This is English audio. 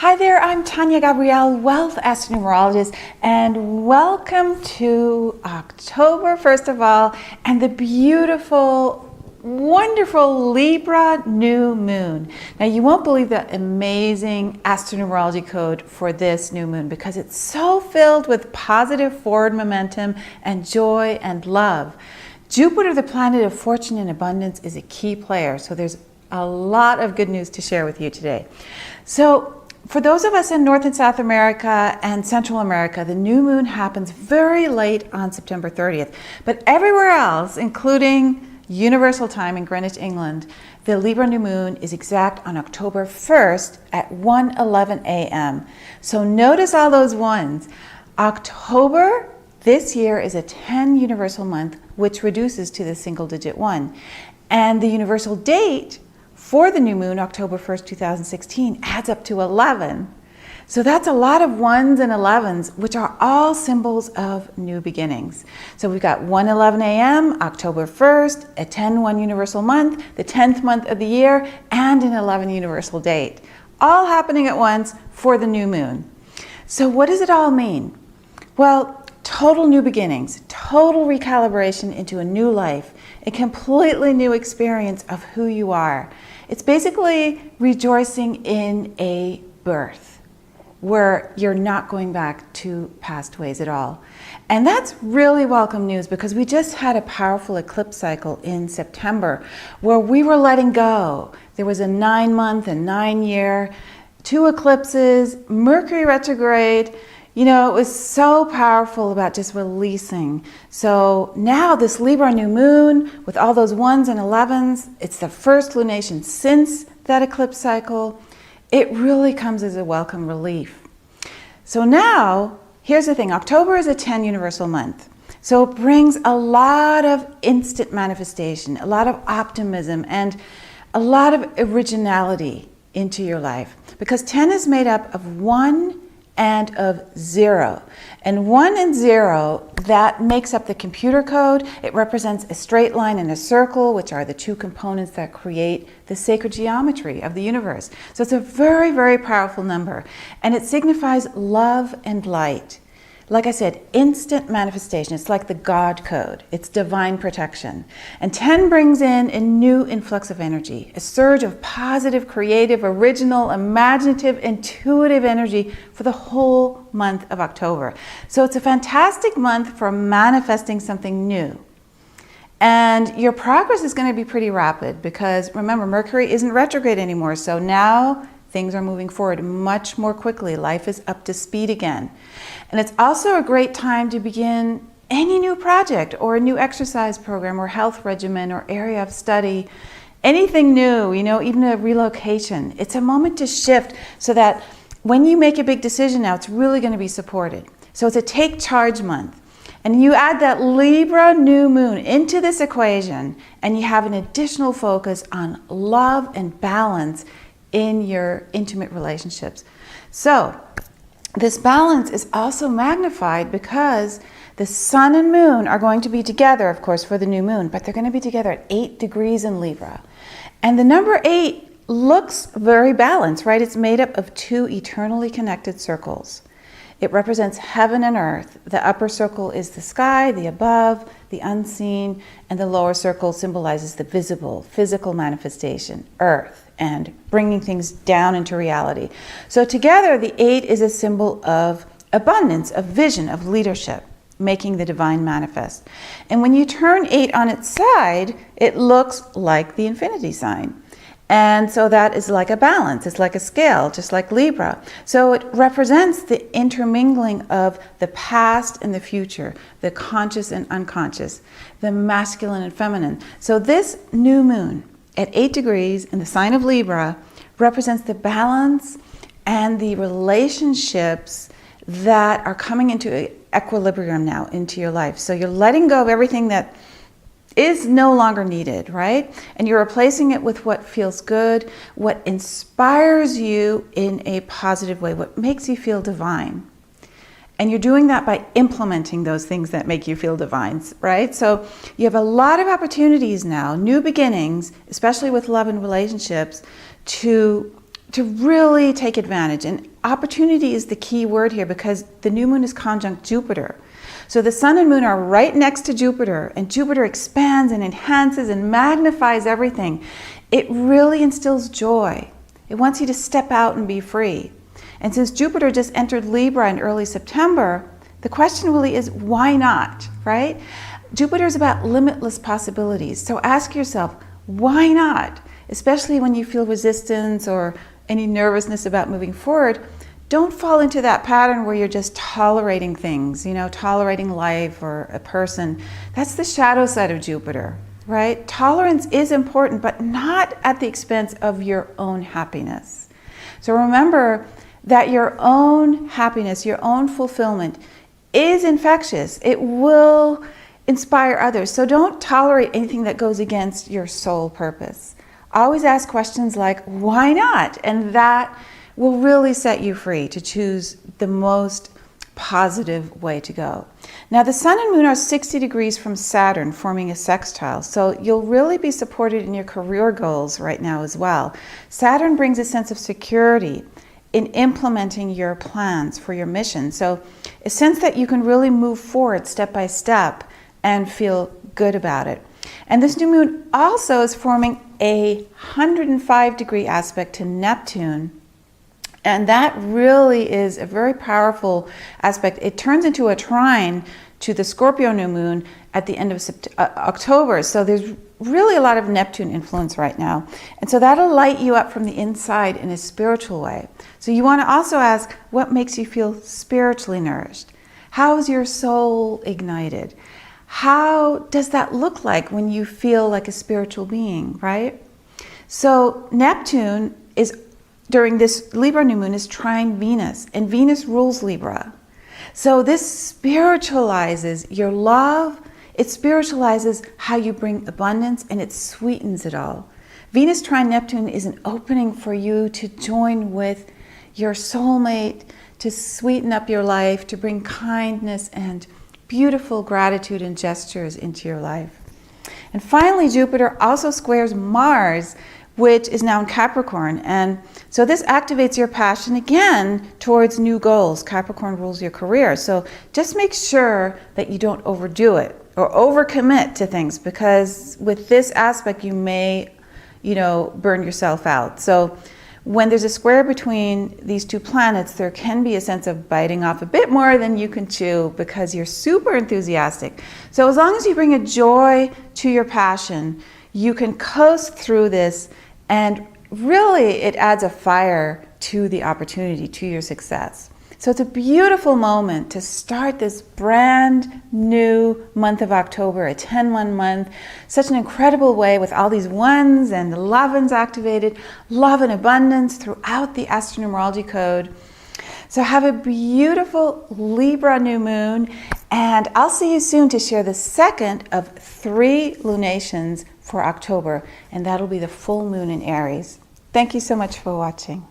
Hi there, I'm Tanya Gabrielle, Wealth Astronumerologist, and welcome to October, first of all, and the beautiful, wonderful Libra new moon. Now, you won't believe the amazing astronumerology code for this new moon because it's so filled with positive forward momentum and joy and love. Jupiter, the planet of fortune and abundance, is a key player, so there's a lot of good news to share with you today. So, for those of us in North and South America and Central America, the new moon happens very late on September 30th. But everywhere else, including Universal Time in Greenwich, England, the Libra new moon is exact on October 1st at 1:11 a.m. So notice all those ones. October this year is a 10 universal month, which reduces to the single digit 1. And the universal date for the new moon, October 1st, 2016, adds up to 11. So that's a lot of 1s and 11s, which are all symbols of new beginnings. So we've got 1:11 a.m., October 1st, a 10-1 universal month, the 10th month of the year, and an 11 universal date, all happening at once for the new moon. So what does it all mean? Well, total new beginnings, total recalibration into a new life, a completely new experience of who you are. It's basically rejoicing in a birth where you're not going back to past ways at all. And that's really welcome news because we just had a powerful eclipse cycle in September where we were letting go. There was a 9-month and 9-year, 2 eclipses, Mercury retrograde. You know, it was so powerful about just releasing. So now this Libra new moon with all those 1s and 11s, it's the first lunation since that eclipse cycle. It really comes as a welcome relief. So now, here's the thing. October is a 10 universal month. So it brings a lot of instant manifestation, a lot of optimism, and a lot of originality into your life. Because 10 is made up of 1 and of 0. And 1 and 0, that makes up the computer code. It represents a straight line and a circle, which are the 2 components that create the sacred geometry of the universe. So it's a very, very powerful number. And it signifies love and light. Like I said, instant manifestation. It's like the God code. It's divine protection. And 10 brings in a new influx of energy, a surge of positive, creative, original, imaginative, intuitive energy for the whole month of October. So it's a fantastic month for manifesting something new. And your progress is going to be pretty rapid because remember, Mercury isn't retrograde anymore. So now things are moving forward much more quickly. Life is up to speed again. And it's also a great time to begin any new project or a new exercise program or health regimen or area of study, anything new, you know, even a relocation. It's a moment to shift so that when you make a big decision now, it's really going to be supported. So it's a take charge month. And you add that Libra new moon into this equation and you have an additional focus on love and balance in your intimate relationships. So this balance is also magnified because the sun and moon are going to be together, of course, for the new moon, but they're going to be together at 8 degrees in Libra. And the number 8 looks very balanced, right? It's made up of 2 eternally connected circles. It represents heaven and earth. The upper circle is the sky, the above, the unseen, and the lower circle symbolizes the visible, physical manifestation, earth, and bringing things down into reality. So together, the 8 is a symbol of abundance, of vision, of leadership, making the divine manifest. And when you turn 8 on its side, it looks like the infinity sign. And so that is like a balance. It's like a scale, just like Libra. So it represents the intermingling of the past and the future, the conscious and unconscious, the masculine and feminine. So this new moon at 8 degrees in the sign of Libra represents the balance and the relationships that are coming into equilibrium now into your life. So you're letting go of everything that is no longer needed, right? And you're replacing it with what feels good, what inspires you in a positive way, what makes you feel divine. And you're doing that by implementing those things that make you feel divine, right? So you have a lot of opportunities now, new beginnings, especially with love and relationships, to to really take advantage. And opportunity is the key word here because the new moon is conjunct Jupiter. So the sun and moon are right next to Jupiter, and Jupiter expands and enhances and magnifies everything. It really instills joy. It wants you to step out and be free. And since Jupiter just entered Libra in early September, the question really is, why not, right? Jupiter is about limitless possibilities. So ask yourself, why not? Especially when you feel resistance or any nervousness about moving forward. Don't fall into that pattern where you're just tolerating things, tolerating life or a person. That's the shadow side of Jupiter, right? Tolerance is important, but not at the expense of your own happiness. So remember that your own happiness, your own fulfillment is infectious. It will inspire others. So don't tolerate anything that goes against your soul purpose. Always ask questions like, why not? And that will really set you free to choose the most positive way to go. Now, the sun and moon are 60 degrees from Saturn, forming a sextile. So you'll really be supported in your career goals right now as well. Saturn brings a sense of security in implementing your plans for your mission. So a sense that you can really move forward step by step and feel good about it. And this new moon also is forming a 105-degree aspect to Neptune. And that really is a very powerful aspect. It turns into a trine to the Scorpio new moon at the end of October. So there's really a lot of Neptune influence right now. And so that'll light you up from the inside in a spiritual way. So you want to also ask, what makes you feel spiritually nourished? How is your soul ignited? How does that look like when you feel like a spiritual being, right? So Neptune is, during this Libra new moon, is trine Venus, and Venus rules Libra. So this spiritualizes your love, it spiritualizes how you bring abundance, and it sweetens it all. Venus trine Neptune is an opening for you to join with your soulmate, to sweeten up your life, to bring kindness and beautiful gratitude and gestures into your life. And finally, Jupiter also squares Mars, which is now in Capricorn. And so this activates your passion again towards new goals. Capricorn rules your career. So just make sure that you don't overdo it or overcommit to things, because with this aspect, you may, burn yourself out. So when there's a square between these two planets, there can be a sense of biting off a bit more than you can chew because you're super enthusiastic. So as long as you bring a joy to your passion, you can coast through this, and really it adds a fire to the opportunity, to your success. So it's a beautiful moment to start this brand new month of October, a 10-1 month, such an incredible way with all these ones and 11s activated, love and abundance throughout the astronumerology code. So have a beautiful Libra new moon, and I'll see you soon to share the second of 3 lunations for October, and that'll be the full moon in Aries. Thank you so much for watching.